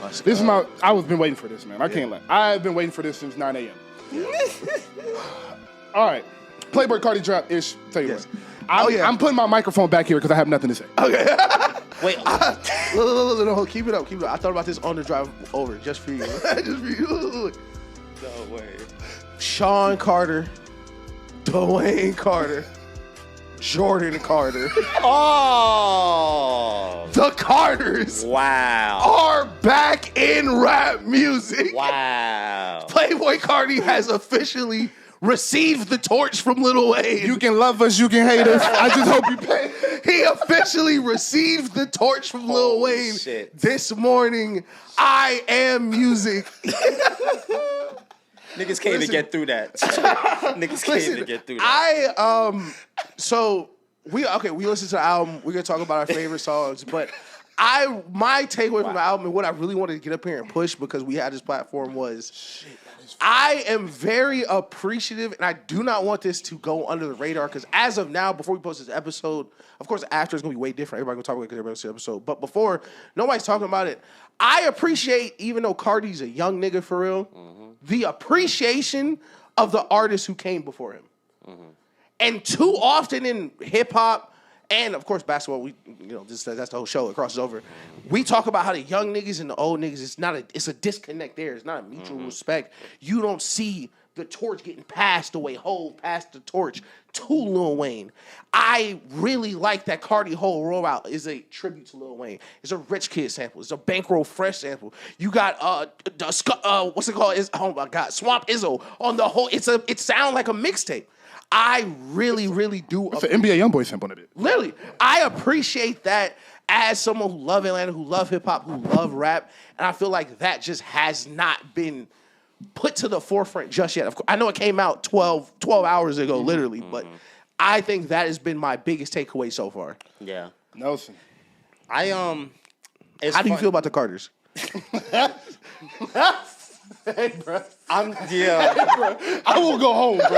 This is I've been waiting for this, man. I can't lie. I've been waiting for this since 9 a.m. Yeah. All right. Playboy Carti drop ish. Tell you what. I'm putting my microphone back here because I have nothing to say. Okay. Wait. No, keep it up. I thought about this on the drive over just for you. Just for you. No way. Sean Carter, Dwayne Carter, Jordan Carter. Oh. The Carters. Wow. Are back in rap music. Wow. Playboy Carti has officially received the torch from Lil Wayne. You can love us, you can hate us. I just hope you pay. He officially received the torch from Lil Wayne this morning. I am music. Niggas can't even get through that. Niggas can't even get through that. So we listened to the album. We're gonna talk about our favorite songs, but my takeaway from the album and what I really wanted to get up here and push because we had this platform was I am very appreciative, and I do not want this to go under the radar because as of now, before we post this episode, of course, after it's gonna be way different. Everybody's gonna talk about it because everybody's the episode. But before, nobody's talking about it. I appreciate, even though Carti's a young nigga for real, the appreciation of the artists who came before him. And too often in hip hop and of course basketball, that's the whole show. It crosses over. We talk about how the young niggas and the old niggas. It's a disconnect there. It's not a mutual respect. You don't see the torch getting passed the way Hov passed the torch to Lil Wayne. I really like that Carti whole rollout is a tribute to Lil Wayne. It's a Rich Kid sample. It's a Bankroll Fresh sample. You got what's it called? Oh my God, Swamp Izzo on the whole. It sounds like a mixtape. I really, really do. It's an NBA YoungBoy sample in it. Literally, I appreciate that as someone who love Atlanta, who love hip hop, who love rap, and I feel like that just has not been put to the forefront just yet. Of course, I know it came out 12 hours ago, literally, but I think that has been my biggest takeaway so far. Yeah, Nelson. How do you feel about the Carters? Hey, bro. Hey, bro. I will go home, bro.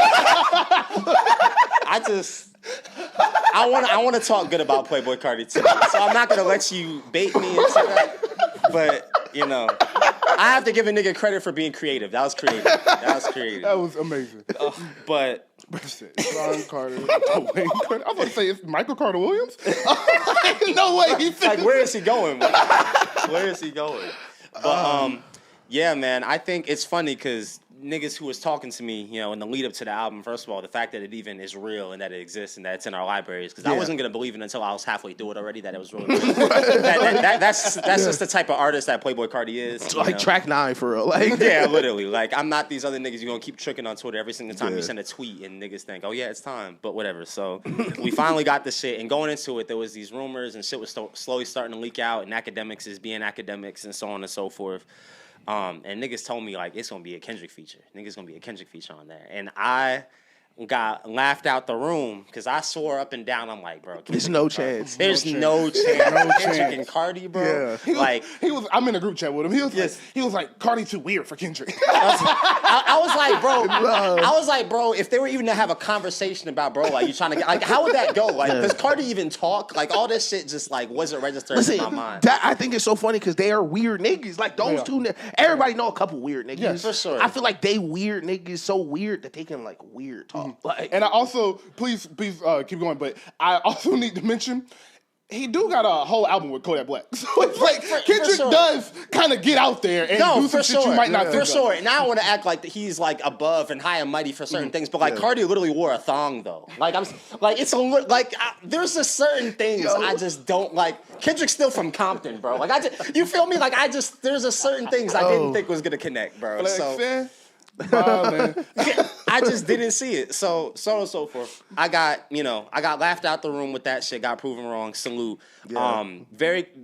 I want to talk good about Playboy Carti too. So I'm not gonna let you bait me into that. But I have to give a nigga credit for being creative. That was creative. That was amazing. But Sean Carter, Dwayne Carter. I was about to say it's Michael Carter Williams. No way. Like, where is he going? Where is he going? But yeah, man, I think it's funny because niggas who was talking to me, in the lead up to the album, first of all, the fact that it even is real and that it exists and that it's in our libraries, because I wasn't going to believe it until I was halfway through it already, that it was really real. That's just the type of artist that Playboy Carti is. It's like track 9 for real. Yeah, literally. Like, I'm not these other niggas you're going to keep tricking on Twitter every single time you send a tweet and niggas think, oh yeah, it's time, but whatever. So we finally got the shit, and going into it, there was these rumors and shit was slowly starting to leak out, and academics is being academics and so on and so forth. And niggas told me, like, it's gonna be a Kendrick feature. Niggas gonna be a Kendrick feature on there. And I got laughed out the room because I swore up and down. I'm like, bro, there's no chance. There's no chance. Kendrick and Carti, bro. Yeah. He was. I'm in a group chat with him. He was like, Carti too weird for Kendrick. I was like, bro, if they were even to have a conversation about, bro, like, you trying to get, like, how would that go? Like, does Carti even talk? Like, all this shit just, like, wasn't registered in my mind. I think it's so funny because they are weird niggas. Like, those two, everybody know a couple weird niggas. Yes, for sure. I feel like they weird niggas so weird that they can, like, weird talk. And I also, please keep going, but I also need to mention, he do got a whole album with Kodak Black. So it's like, Kendrick does kind of get out there and do some shit you might not think of. For sure. And I don't want to act like he's, like, above and high and mighty for certain things, but, like, Carti literally wore a thong, though. Like, there's just certain things I just don't like. Kendrick's still from Compton, bro. Like, you feel me? Like, there's a certain things I didn't think was going to connect, bro. I just didn't see it. So on and so forth. I got laughed out the room with that shit, got proven wrong. Salute. Yeah.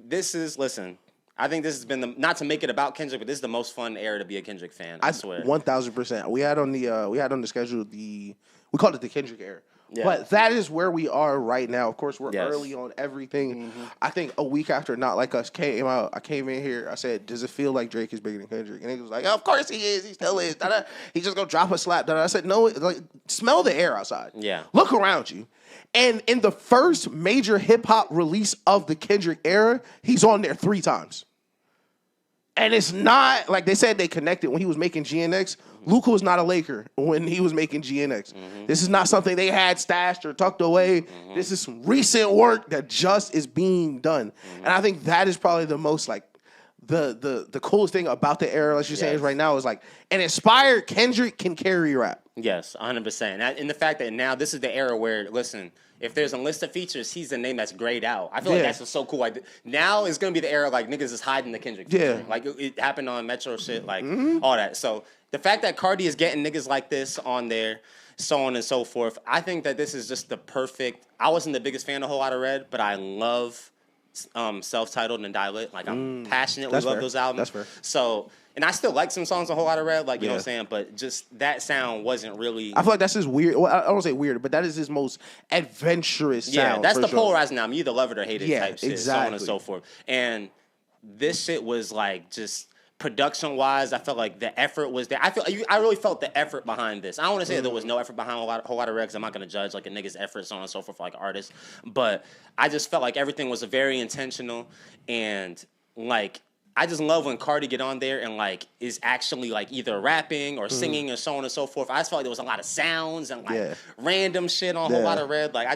Listen, I think this has been not to make it about Kendrick, but this is the most fun era to be a Kendrick fan. I swear. 1000%. We had on the schedule we called it the Kendrick era. Yeah. But that is where we are right now. Of course, we're early on everything. Mm-hmm. I think a week after Not Like Us came out, I came in here, I said, does it feel like Drake is bigger than Kendrick? And he was like, of course he is. He still is. He's just going to drop a slap. I said, no, like, smell the air outside. Yeah. Look around you. And in the first major hip-hop release of the Kendrick era, he's on there 3 times. And it's not like they said they connected when he was making GNX. Luka was not a Laker when he was making GNX. This is not something they had stashed or tucked away. This is some recent work that just is being done. And I think that is probably the most like the coolest thing about the era, like you're saying, is right now is like an inspired Kendrick can carry rap. Yes, 100%. And the fact that now this is the era where, listen, if there's a list of features, he's the name that's grayed out. I feel like that's what's so cool. Like now it's gonna be the era like niggas is hiding the Kendrick feature. Like it happened on Metro shit, like all that. So the fact that Carti is getting niggas like this on there, so on and so forth, I think that this is just the perfect. I wasn't the biggest fan of Whole Lotta Red, but I love Self-Titled and Die Lit. Like I'm passionately love those albums. That's fair. So. And I still like some songs on Whole Lotta Red, like, you know what I'm saying? But just that sound wasn't really... I feel like that's his weird... Well, I don't say weird, but that is his most adventurous sound. Yeah, that's the polarizing album. You either love it or hate it type shit, exactly. so on and so forth. And this shit was like just... Production-wise, I felt like the effort was there. I really felt the effort behind this. I don't want to say there was no effort behind Whole Lotta Red, because I'm not going to judge like a nigga's effort, so on and so forth, like an artist. But I just felt like everything was very intentional, and like... I just love when Carti get on there and like is actually like either rapping or singing or so on and so forth. I just felt like there was a lot of sounds and like random shit on Whole Lotta Red. Like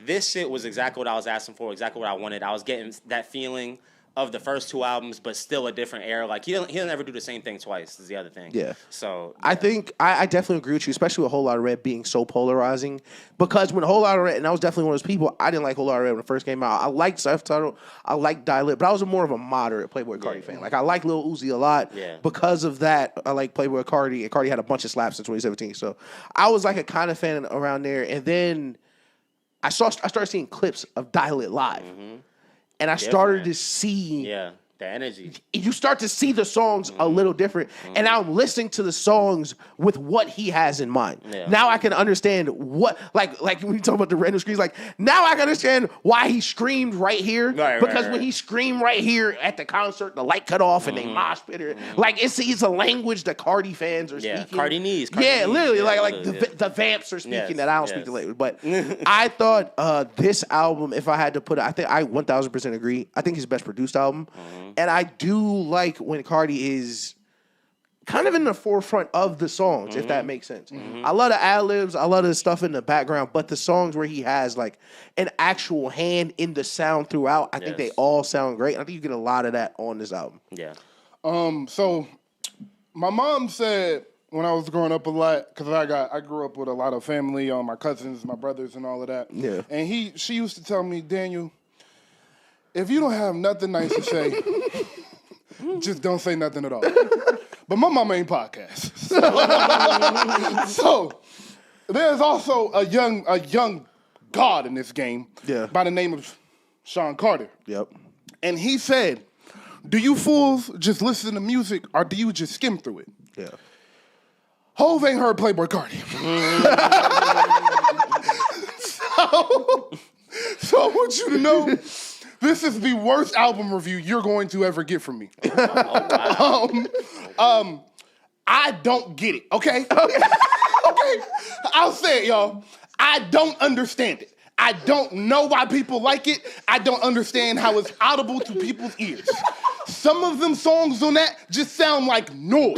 this shit was exactly what I was asking for, exactly what I wanted. I was getting that feeling of the first two albums, but still a different era. Like he'll never do the same thing twice. Is the other thing. Yeah. So I think I definitely agree with you, especially with Whole Lotta Red being so polarizing. Because when Whole Lotta Red, and I was definitely one of those people, I didn't like Whole Lotta Red when it first came out. I liked Self-Titled, I liked Die Lit, but I was more of a moderate Playboi Carti fan. Like I like Lil Uzi a lot. Yeah. Because of that, I like Playboi Carti, and Carti had a bunch of slaps in 2017. So I was like a kind of fan around there, and then I started seeing clips of Die Lit live. And I started to see... Yeah, the energy. You start to see the songs a little different. And now I'm listening to the songs with what he has in mind. Yeah. Now I can understand what... Like when you talk about the random screams, like, now I can understand why he screamed right here. Because when he screamed right here at the concert, the light cut off and they mosh pit. Like, it's a language that Carti fans are speaking. Carti needs. Literally. Like the vamps are speaking that I don't speak the language. But I thought this album, if I had to put it, I think I 1,000% agree. I think his best produced album. And I do like when Carti is kind of in the forefront of the songs, if that makes sense. I love the ad-libs, I love the stuff in the background, but the songs where he has like an actual hand in the sound throughout, I think they all sound great. I think you get a lot of that on this album. Yeah. So my mom said when I was growing up a lot, because I grew up with a lot of family, my cousins, my brothers, and all of that. Yeah. And she used to tell me, Daniel, if you don't have nothing nice to say, just don't say nothing at all. But my mama ain't podcast. So there's also a young god in this game by the name of Sean Carter. Yep. And he said, do you fools just listen to music or do you just skim through it? Yeah. Hov ain't heard Playboi Carti. So I want you to know, this is the worst album review you're going to ever get from me. I don't get it, okay? Okay. I'll say it, y'all. I don't understand it. I don't know why people like it. I don't understand how it's audible to people's ears. Some of them songs on that just sound like noise.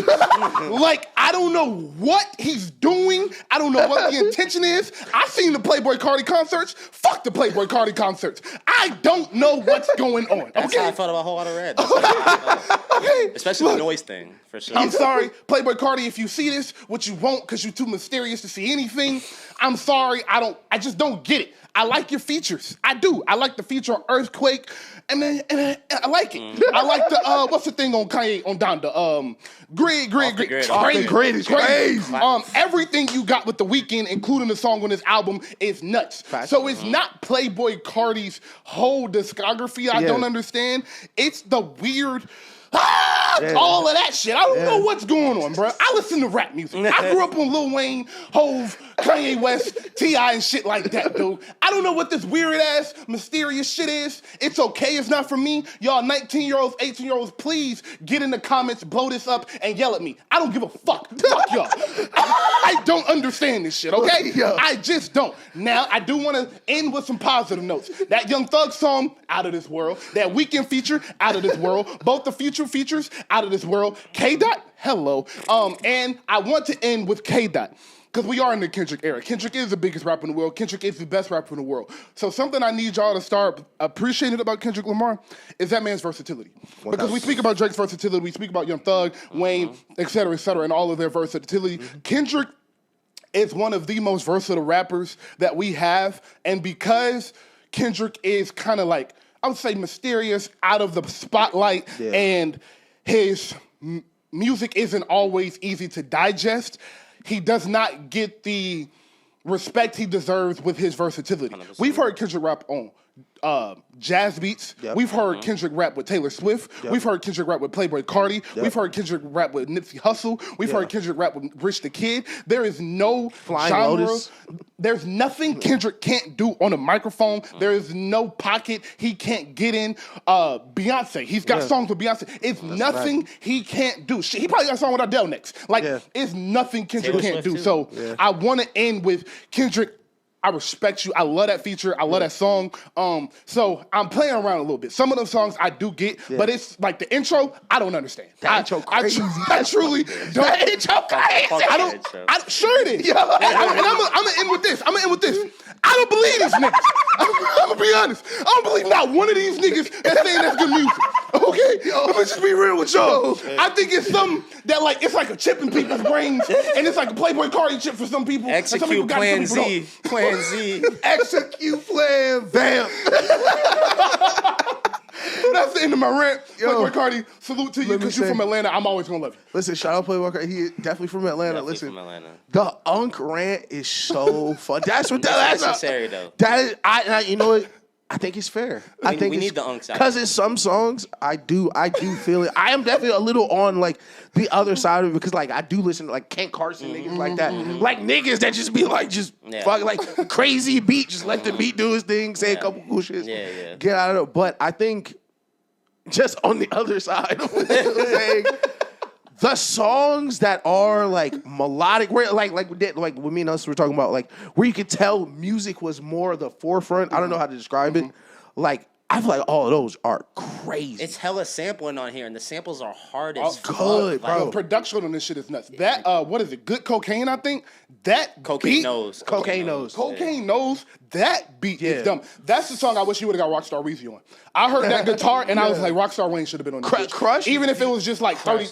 Like, I don't know what he's doing. I don't know what the intention is. I've seen the Playboi Carti concerts. Fuck the Playboi Carti concerts. I don't know what's going on. That's how I felt about Whole Lotta Red. Okay. Especially the noise thing, for sure. I'm sorry, Playboi Carti, if you see this, which you won't because you're too mysterious to see anything, I'm sorry. I just don't get it. I like your features. I do. I like the feature on Earthquake, and I like it. I like the what's the thing on Kanye on Donda? Grid. Grid is crazy. Everything you got with The Weeknd, including the song on this album, is nuts. So it's not Playboi Carti's whole discography. I don't understand. It's the weird. All of that shit. I don't know what's going on, bro. I listen to rap music. I grew up on Lil Wayne, Hov, Kanye West, T.I. and shit like that, dude. I don't know what this weird ass, mysterious shit is. It's okay, it's not for me. Y'all 19-year-olds, 18-year-olds, please get in the comments, blow this up, and yell at me. I don't give a fuck. Fuck y'all. I don't understand this shit, okay? I just don't. Now, I do want to end with some positive notes. That Young Thug song, out of this world. That Weekend feature, out of this world. Both the future features, out of this world. K-Dot, hello. And I want to end with K-Dot. Because we are in the Kendrick era. Kendrick is the biggest rapper in the world. Kendrick is the best rapper in the world. So something I need y'all to start appreciating about Kendrick Lamar is that man's versatility. Because we speak about Drake's versatility, we speak about Young Thug, Wayne, et cetera, and all of their versatility. Kendrick is one of the most versatile rappers that we have. And because Kendrick is kind of like, I would say mysterious, out of the spotlight, and his music isn't always easy to digest, he does not get the respect he deserves with his versatility. 100%. We've heard Kendrick rap on jazz beats. We've heard Kendrick rap with Taylor Swift. We've heard Kendrick rap with Playboy Carti. We've heard Kendrick rap with Nipsey Hussle. We've heard Kendrick rap with Rich the Kid. There is no genre. Lotus. There's nothing Kendrick can't do on a microphone. There is no pocket he can't get in. Beyonce, he's got songs with Beyonce. It's nothing he can't do. Shit, he probably got a song with Adele next. Like, it's nothing Kendrick can't do. So I want to end with Kendrick. I respect you. I love that feature. I love that song. So I'm playing around a little bit. Some of those songs I do get, but it's like the intro, I don't understand. That intro crazy. I truly don't. That intro crazy. Sure it is. And I'm going to end with this. I don't believe these niggas. I'm going to be honest. I don't believe not one of these niggas that's saying that's good music. Okay? I'm going to just be real with y'all. I think it's something that like, it's like a chip in people's brains, and it's like a Playboy Carti chip for some people. Execute Plan Z. Plan Z. Execute Plan Vamp. That's the end of my rant. Playboy Carti, salute to you because you're from Atlanta. I'm always going to love you. Listen, shout out Playboy Carti. He definitely from Atlanta. Definitely from Atlanta. The Unk rant is so fun. That's necessary, though. That is, you know what? I think it's fair. I think we need the unks out. Because in some songs, I do feel it. I am definitely a little on like the other side of it because like I do listen to like Kent Carson niggas like that, like niggas that just be like fucking like crazy beat, just let the beat do his thing, say a couple cool shit, get out of it. But I think just on the other side of what they were saying, the songs that are like melodic, where like when me and us were talking about, like where you could tell music was more the forefront. I don't know how to describe it. Like I feel like all of those are crazy. It's hella sampling on here, and the samples are hard as fuck. Good, bro. The production on this shit is nuts. That what is it? Good Cocaine, I think. That Cocaine beat, knows. Cocaine knows. Cocaine knows. That beat is dumb. That's the song I wish you would have got Rockstar Weezy on. I heard that guitar and I was like, Rockstar Wayne should have been on this. Crush, even if it was just like 20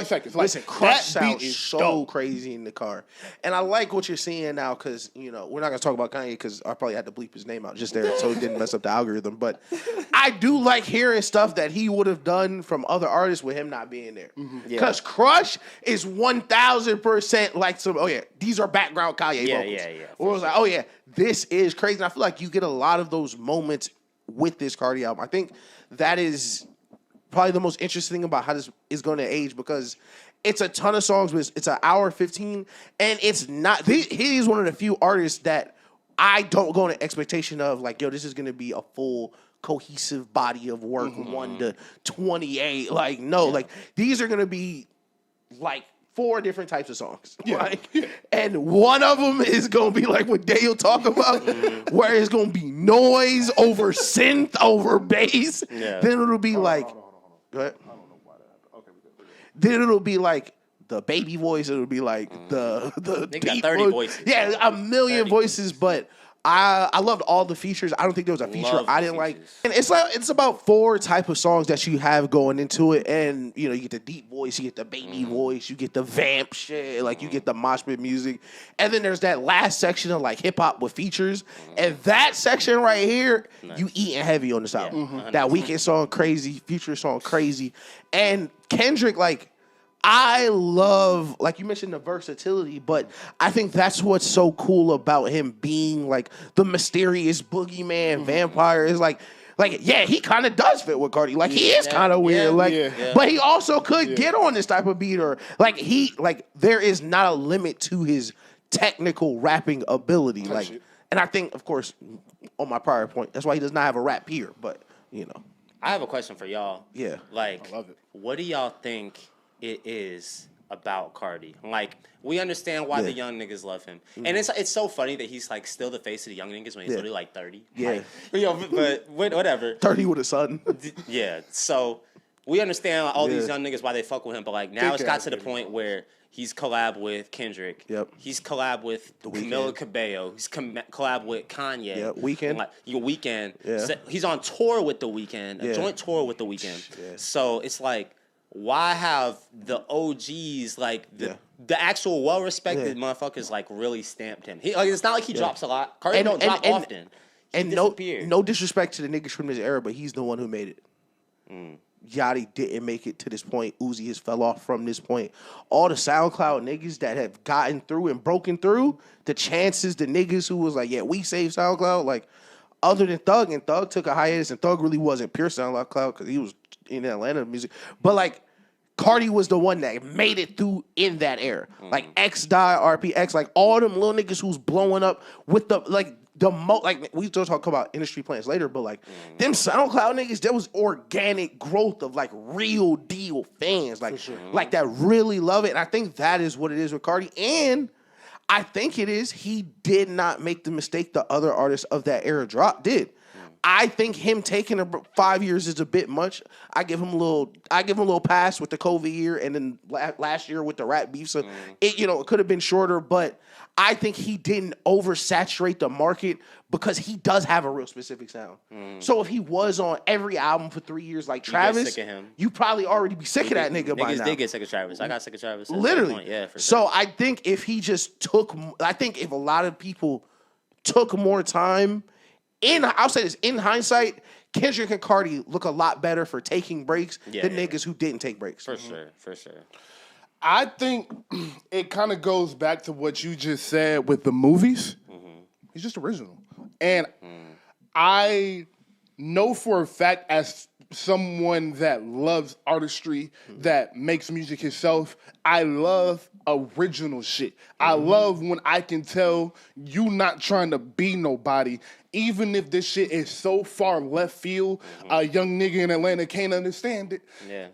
seconds. Like, listen, Crush sound beat is so crazy in the car, and I like what you're seeing now because we're not gonna talk about Kanye because I probably had to bleep his name out just there so it didn't mess up the algorithm. But I do like hearing stuff that he would have done from other artists with him not being there. Because Crush is 1,000% like some. Oh yeah, these are background Kanye vocals. Or it was like, this is crazy. And I feel like you get a lot of those moments with this Carti album. I think that is probably the most interesting thing about how this is going to age because it's a ton of songs, but it's an hour 15, and it's not. He is one of the few artists that I don't go on an expectation of like, yo, this is going to be a full cohesive body of work, 1 to 28. Like, no, like these are going to be like 4 different types of songs. And one of them is going to be like what Dale talk about, where it's going to be noise over synth, over bass. Then it'll be like, go ahead. I don't know why that happened. Okay, then it'll be like the baby voice. It'll be like the they got 30 voices. Yeah, a million voices, but I loved all the features. I don't think there was a feature I didn't like. And it's about 4 type of songs that you have going into it. And, you get the deep voice, you get the baby voice, you get the vamp shit, like you get the mosh pit music. And then there's that last section of like hip hop with features. And that section right here, you eating heavy on this album. That Weekend song, crazy. Future song, crazy. And Kendrick, like, I love, like you mentioned, the versatility, but I think that's what's so cool about him being like the mysterious boogeyman vampire is like, he kind of does fit with Carti. Like, he is kind of weird. But he also could get on this type of beat or there is not a limit to his technical rapping ability. Type Like, shit. and I think, of course, on my prior point, that's why he does not have a rap peer. But I have a question for y'all. Yeah. Like, I love it. what do y'all think it is about Carti? Like, we understand why the young niggas love him, and it's so funny that he's like still the face of the young niggas when he's literally like 30. Yeah. Like, but whatever. 30 with a son. Yeah. So we understand all these young niggas why they fuck with him, but like now it's got to the point where he's collab with Kendrick. Yep. He's collab with Camila Cabello. He's collab with Kanye. Yeah, Weeknd. Like, Weeknd. Yeah. So he's on tour with the Weeknd, a joint tour with the Weeknd. Yeah. So it's like, why have the OGs, like the actual well-respected motherfuckers, like really stamped him? He, like, it's not like he drops a lot. Carti don't drop often. And no disrespect to the niggas from this era, but he's the one who made it. Yachty didn't make it to this point. Uzi has fell off from this point. All the SoundCloud niggas that have gotten through and broken through, the chances, the niggas who was like, yeah, we saved SoundCloud, like, other than Thug, and Thug took a hiatus, and Thug really wasn't pure SoundCloud because he was in Atlanta music. But, like, Carti was the one that made it through in that era. Like, X Die, RPX, like, all them little niggas who's blowing up with the, like, like, we still talk about industry plans later, but like them SoundCloud niggas, there was organic growth of like real deal fans, like like that really love it. And I think that is what it is with Carti. And I think it is he did not make the mistake the other artists of that era did. I think him taking 5 years is a bit much. I give him a little pass with the COVID year, and then last year with the rap beef. So it could have been shorter, but I think he didn't oversaturate the market because he does have a real specific sound. So if he was on every album for 3 years like Travis, sick of him. you probably already be sick of that nigga by now. Niggas did get sick of Travis. I got sick of Travis. Literally. Yeah, for sure. So I think if he just if a lot of people took more time, I'll say this, in hindsight, Kendrick and Carti look a lot better for taking breaks than niggas who didn't take breaks. For sure. I think it kind of goes back to what you just said with the movies. He's just original. And I know for a fact, as someone that loves artistry, that makes music himself, I love original shit. I love when I can tell you not trying to be nobody, even if this shit is so far left field, a young nigga in Atlanta can't understand it. Yeah.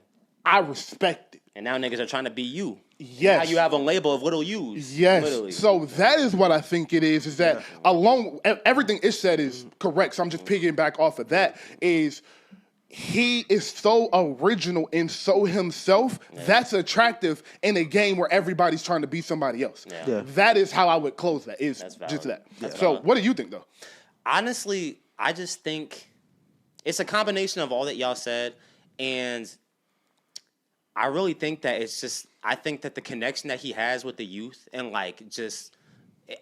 I respect it. And now niggas are trying to be you. Yes. Now you have a label of little U's. Yes. Literally. So that is what I think it is that along everything it said is correct. So I'm just picking back off of that is he is so original and so himself. That's attractive in a game where everybody's trying to be somebody else. Yeah. That is how I would close that. Is That's valid. just that. That's So valid. what do you think though? Honestly, I just think it's a combination of all that y'all said, and I really think that I think that the connection that he has with the youth and like just,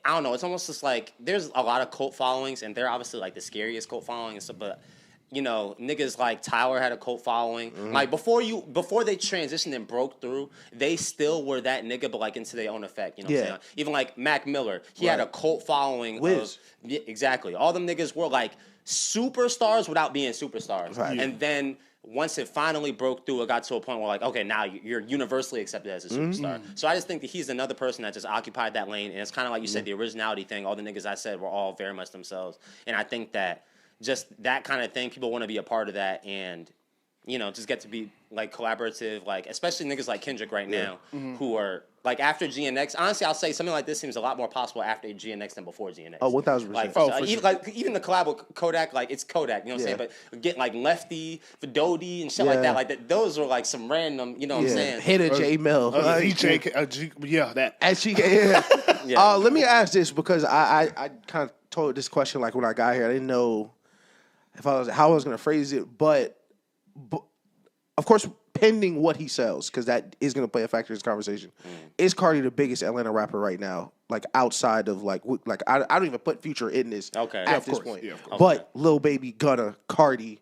I don't know, it's almost just like there's a lot of cult followings, and they're obviously like the scariest cult following and stuff, but niggas like Tyler had a cult following. Like before they transitioned and broke through, they still were that nigga, but like into their own effect. You know what I'm saying? Even like Mac Miller, he had a cult following. Wiz. Exactly. All them niggas were like superstars without being superstars. Right. And then once it finally broke through, it got to a point where like, okay, now you're universally accepted as a superstar. So I just think that he's another person that just occupied that lane. And it's kind of like you said, the originality thing. All the niggas I said were all very much themselves. And I think that just that kind of thing, people want to be a part of that and, just get to be like collaborative, like especially niggas like Kendrick right now who are like after GNX. Honestly, I'll say something like this seems a lot more possible after GNX than before GNX. Oh, 1,000%. Like, even the collab with Kodak, like it's Kodak, you know what I'm saying? But getting like Lefty, Fidodi, and shit like that, those are like some random, you know what I'm saying? Hit a J Mill. That. Let me ask this because I kind of told this question like when I got here. I didn't know how I was going to phrase it, but of course, pending what he sells, because that is going to play a factor in this conversation. Is Carti the biggest Atlanta rapper right now? Like outside of like I don't even put Future in this at this point. Yeah, But Lil Baby, Gunna, Carti,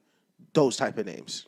those type of names.